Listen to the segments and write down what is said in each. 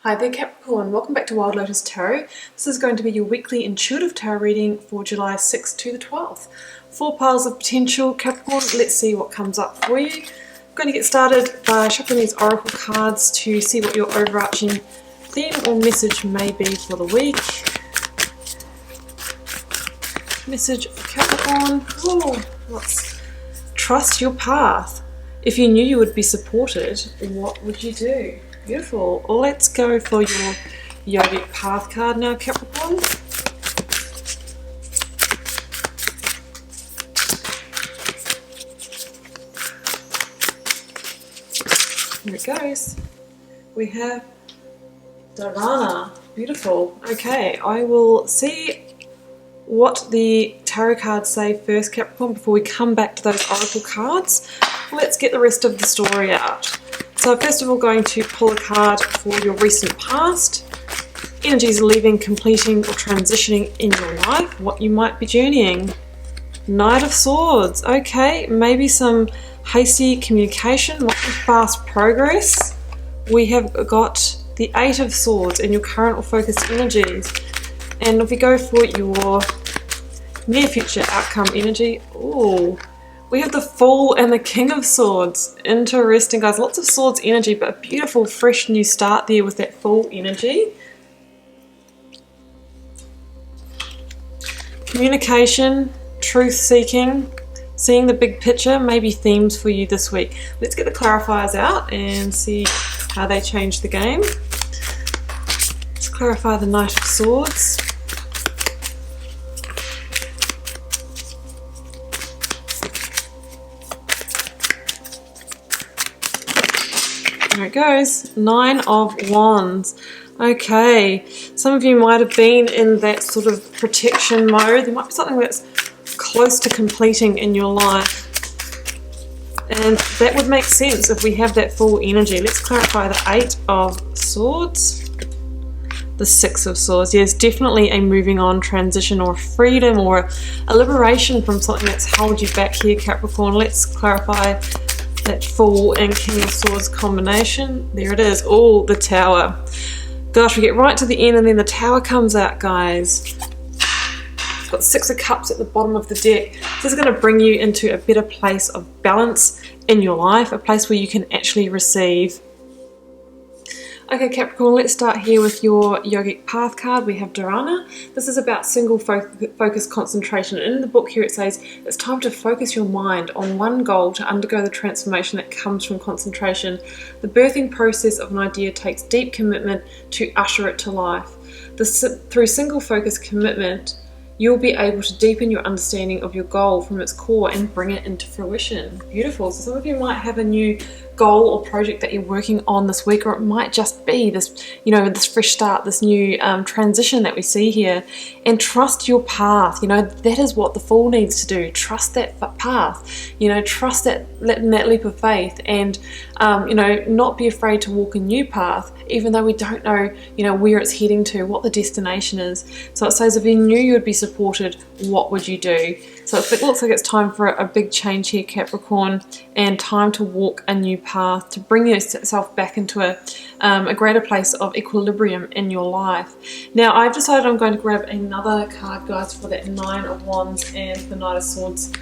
Hi there Capricorn, welcome back to Wild Lotus Tarot. This is going to be your weekly intuitive tarot reading for July 6th to the 12th. 4 piles of potential Capricorn, let's see what comes up for you. I'm going to get started by shuffling these oracle cards to see what your overarching theme or message may be for the week. Message for Capricorn, let's trust your path. If you knew you would be supported, what would you do? Beautiful. Let's go for your Yogic path card now, Capricorn. Here it goes. We have Dharana. Beautiful. Okay, I will see what the tarot cards say first, Capricorn, before we come back to those oracle cards. Let's get the rest of the story out. So first of all, going to pull a card for your recent past, energies leaving, completing or transitioning in your life, what you might be journeying. Knight of Swords, okay, maybe some hasty communication, lots of fast progress. We have got the Eight of Swords in your current or focused energies. And if we go for your near future outcome energy, we have the Fool and the King of Swords. Interesting, guys. Lots of Swords energy, but a beautiful, fresh new start there with that Fool energy. Communication, truth-seeking, seeing the big picture, maybe themes for you this week. Let's get the clarifiers out and see how they change the game. Let's clarify the Knight of Swords. There it goes, Nine of Wands. Okay, some of you might have been in that sort of protection mode. There might be something that's close to completing in your life. And that would make sense if we have that full energy. Let's clarify the Eight of Swords. The Six of Swords. Yes, definitely a moving on, transition or freedom or a liberation from something that's held you back here, Capricorn. Let's clarify that Fool and King of Swords combination. There it is. Oh, the Tower. Gosh, we get right to the end and then the Tower comes out, guys. It's got Six of Cups at the bottom of the deck. This is going to bring you into a better place of balance in your life, a place where you can actually receive. Okay, Capricorn, let's start here with your Yogic Path card. We have Dharana. This is about single focus concentration. In the book here it says it's time to focus your mind on one goal to undergo the transformation that comes from concentration. The birthing process of an idea takes deep commitment to usher it to life. Through single focus commitment, you'll be able to deepen your understanding of your goal from its core and bring it into fruition. Beautiful. So some of you might have a new goal or project that you're working on this week, or it might just be this, this fresh start, this new transition that we see here. And trust your path. That is what the Fool needs to do. Trust that path. Trust that leap of faith, and not be afraid to walk a new path, even though we don't know, where it's heading to, what the destination is. So it says if you knew you would be supported, what would you do? So it looks like it's time for a big change here, Capricorn, and time to walk a new path, to bring yourself back into a greater place of equilibrium in your life. Now, I've decided I'm going to grab another card, guys, for that Nine of Wands and the Knight of Swords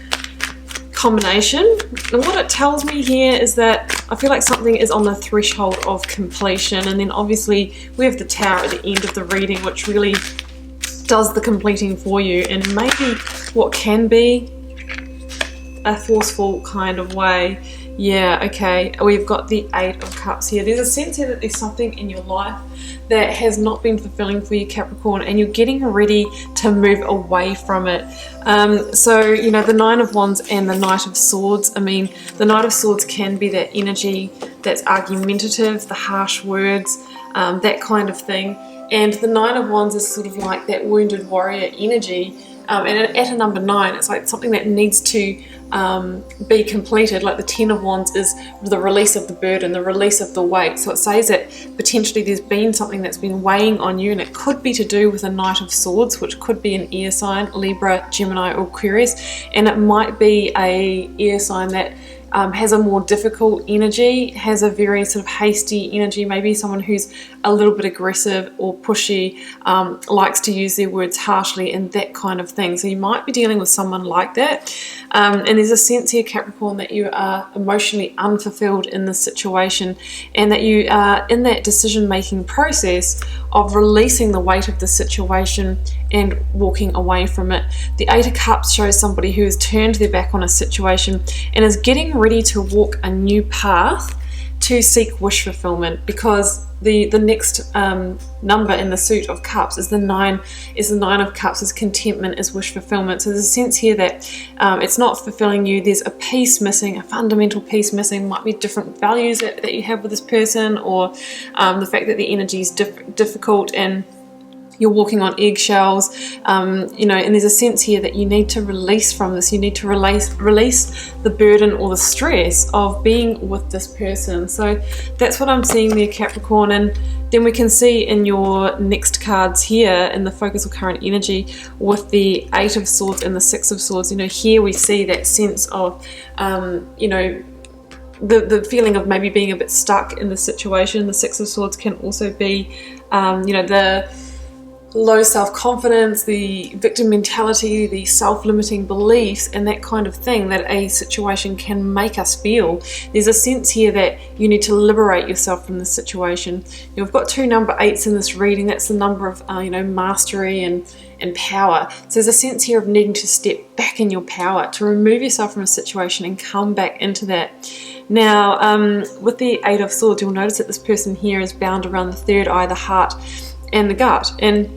combination. And what it tells me here is that I feel like something is on the threshold of completion, and then obviously we have the Tower at the end of the reading, which really does the completing for you, and maybe what can be a forceful kind of way. Yeah, okay, we've got the Eight of Cups here. There's a sense here that there's something in your life that has not been fulfilling for you, Capricorn, and you're getting ready to move away from it. So, the Nine of Wands and the Knight of Swords, the Knight of Swords can be that energy that's argumentative, the harsh words, that kind of thing. And the Nine of Wands is sort of like that wounded warrior energy. And at a number 9, it's like something that needs to be completed. Like the Ten of Wands is the release of the burden, the release of the weight. So it says that potentially there's been something that's been weighing on you, and it could be to do with a Knight of Swords, which could be an air sign, Libra, Gemini or Aquarius. And it might be a air sign that has a more difficult energy, has a very sort of hasty energy, maybe someone who's a little bit aggressive or pushy, likes to use their words harshly and that kind of thing. So you might be dealing with someone like that. And there's a sense here, Capricorn, that you are emotionally unfulfilled in this situation, and that you are in that decision-making process of releasing the weight of the situation and walking away from it. The Eight of Cups shows somebody who has turned their back on a situation and is getting ready to walk a new path to seek wish fulfillment, because the next number in the suit of cups is the 9 of cups, is contentment, is wish fulfillment. So there's a sense here that it's not fulfilling you. There's a piece missing, a fundamental piece missing. Might be different values that you have with this person, or the fact that the energy is difficult and you're walking on eggshells, you know, and there's a sense here that you need to release from this. You need to release the burden or the stress of being with this person. So that's what I'm seeing there, Capricorn. And then we can see in your next cards here in the focus or current energy with the Eight of Swords and the Six of Swords, you know, here we see that sense of, you know, the feeling of maybe being a bit stuck in the situation. The Six of Swords can also be, you know, the low self-confidence, the victim mentality, the self-limiting beliefs, and that kind of thing that a situation can make us feel. There's a sense here that you need to liberate yourself from this situation. You know, we've got 2 number 8s in this reading. That's the number of you know, mastery and power. So there's a sense here of needing to step back in your power, to remove yourself from a situation and come back into that. Now, with the Eight of Swords, you'll notice that this person here is bound around the third eye, the heart, and the gut. And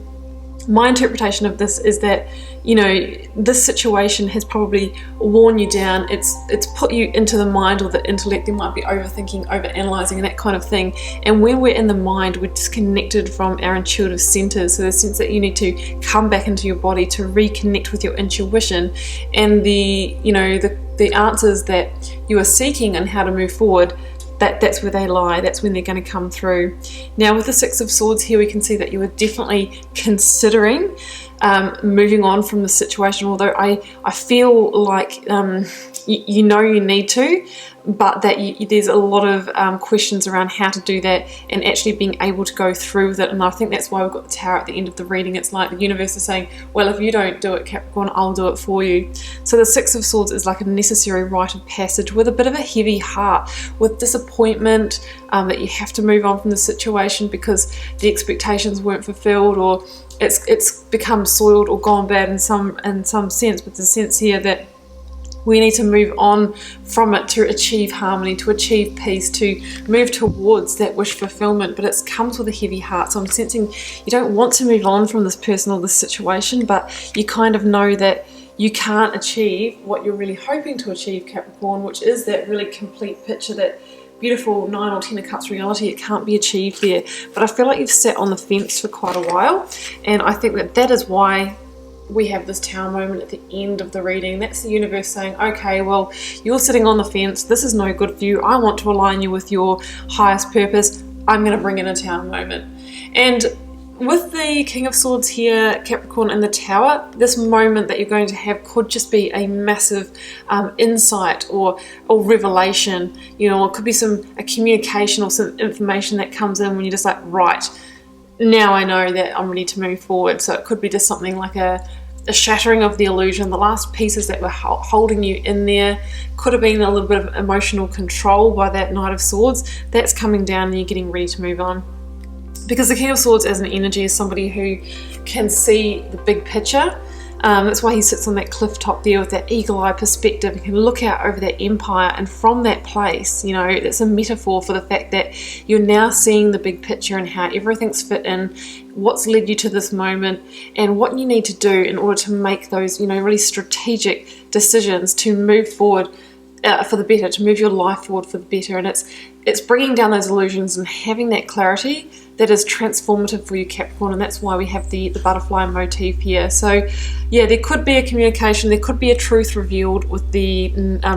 my interpretation of this is that, you know, this situation has probably worn you down. It's put you into the mind or the intellect. There might be overthinking, overanalyzing, and that kind of thing. And when we're in the mind, we're disconnected from our intuitive centers. So the sense that you need to come back into your body to reconnect with your intuition and the, you know, the answers that you are seeking and how to move forward. That's where they lie. That's when they're going to come through. Now with the Six of Swords here, we can see that you are definitely considering moving on from the situation, although I feel like you know you need to, but that there's a lot of questions around how to do that and actually being able to go through with it. And I think that's why we've got the Tower at the end of the reading. It's like the universe is saying, well, if you don't do it, Capricorn, I'll do it for you. So the Six of Swords is like a necessary rite of passage with a bit of a heavy heart, with disappointment that you have to move on from the situation because the expectations weren't fulfilled, or it's become soiled or gone bad in some sense. But the sense here that we need to move on from it to achieve harmony, to achieve peace, to move towards that wish fulfillment. But it comes with a heavy heart. So I'm sensing you don't want to move on from this person or this situation, but you kind of know that you can't achieve what you're really hoping to achieve, Capricorn, which is that really complete picture, that beautiful 9 or 10 of Cups reality. It can't be achieved there. But I feel like you've sat on the fence for quite a while, and I think that is why we have this Tower moment at the end of the reading. That's the universe saying, okay, well, you're sitting on the fence. This is no good for you. I want to align you with your highest purpose. I'm going to bring in a Tower moment. And with the King of Swords here, Capricorn, and the Tower, this moment that you're going to have could just be a massive insight or revelation. You know, it could be a communication or some information that comes in when you're just like, right, now I know that I'm ready to move forward. So it could be just something like a shattering of the illusion. The last pieces that were holding you in there could have been a little bit of emotional control by that Knight of Swords. That's coming down and you're getting ready to move on. Because the King of Swords as an energy is somebody who can see the big picture. That's why he sits on that cliff top there with that eagle-eye perspective. He can look out over that empire, and from that place, you know, it's a metaphor for the fact that you're now seeing the big picture and how everything's fit in, what's led you to this moment, and what you need to do in order to make those, you know, really strategic decisions to move forward for the better, to move your life forward for the better. And it's bringing down those illusions and having that clarity that is transformative for you, Capricorn, and that's why we have the butterfly motif here. So yeah, there could be a communication, there could be a truth revealed with the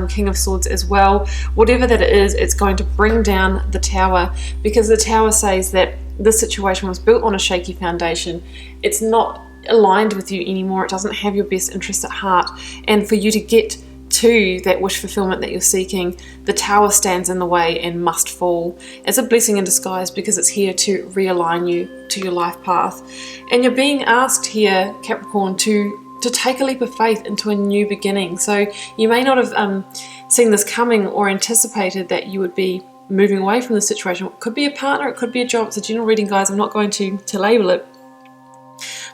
King of Swords as well. Whatever that it is, it's going to bring down the Tower, because the Tower says that this situation was built on a shaky foundation. It's not aligned with you anymore. It doesn't have your best interest at heart, and for you to get to that wish fulfillment that you're seeking, the Tower stands in the way and must fall. It's a blessing in disguise because it's here to realign you to your life path. And you're being asked here, Capricorn, to take a leap of faith into a new beginning. So you may not have seen this coming or anticipated that you would be moving away from the situation. It could be a partner, it could be a job. It's a general reading, guys. I'm not going to label it.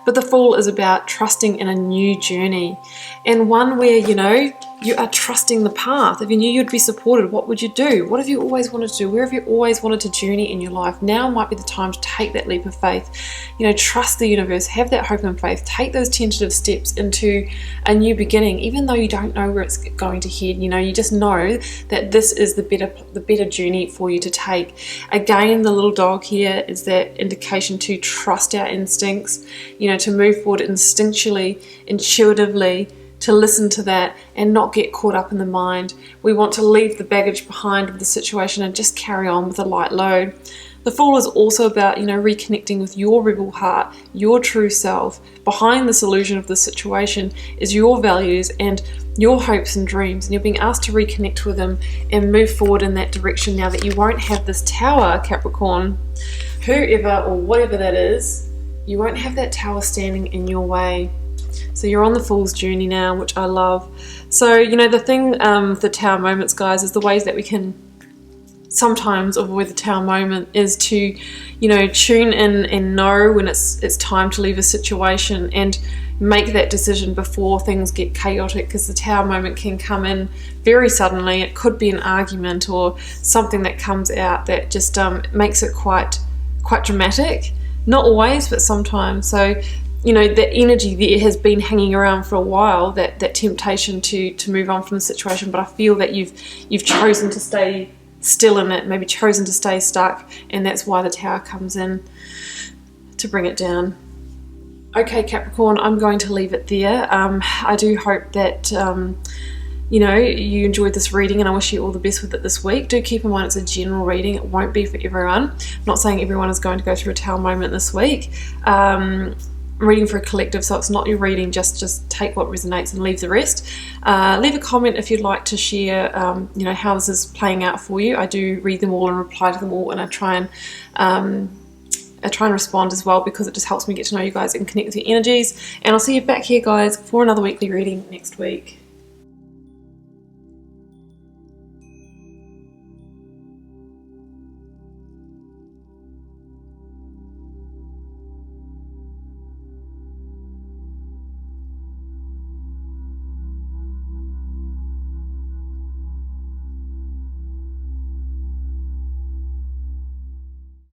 But the Fool is about trusting in a new journey, and one where, you know, you are trusting the path. If you knew you'd be supported, what would you do? What have you always wanted to do? Where have you always wanted to journey in your life? Now might be the time to take that leap of faith. You know, trust the universe, have that hope and faith, take those tentative steps into a new beginning, even though you don't know where it's going to head. You know, you just know that this is the better journey for you to take. Again, the little dog here is that indication to trust our instincts, you know, to move forward instinctually, intuitively, to listen to that and not get caught up in the mind. We want to leave the baggage behind of the situation and just carry on with a light load. The Fool is also about, you know, reconnecting with your rebel heart, your true self. Behind this illusion of the situation is your values and your hopes and dreams, and you're being asked to reconnect with them and move forward in that direction now that you won't have this Tower, Capricorn. Whoever or whatever that is, you won't have that Tower standing in your way. So you're on the Fool's journey now, which I love. So, you know, the thing with the Tower moments, guys, is the ways that we can sometimes avoid the Tower moment is to, you know, tune in and know when it's time to leave a situation and make that decision before things get chaotic, because the Tower moment can come in very suddenly. It could be an argument or something that comes out that just makes it quite dramatic. Not always, but sometimes. So, you know, the energy there has been hanging around for a while, that temptation to move on from the situation, but I feel that you've chosen to stay still in it, maybe chosen to stay stuck, and that's why the Tower comes in to bring it down. Okay, Capricorn, I'm going to leave it there. I do hope that you know, you enjoyed this reading, and I wish you all the best with it this week. Do keep in mind it's a general reading. It won't be for everyone. I'm not saying everyone is going to go through a Tower moment this week. I'm reading for a collective, so it's not your reading. Just take what resonates and leave the rest. Leave a comment if you'd like to share you know, how this is playing out for you. I do read them all and reply to them all, and I try and respond as well, because it just helps me get to know you guys and connect with your energies. And I'll see you back here, guys, for another weekly reading next week.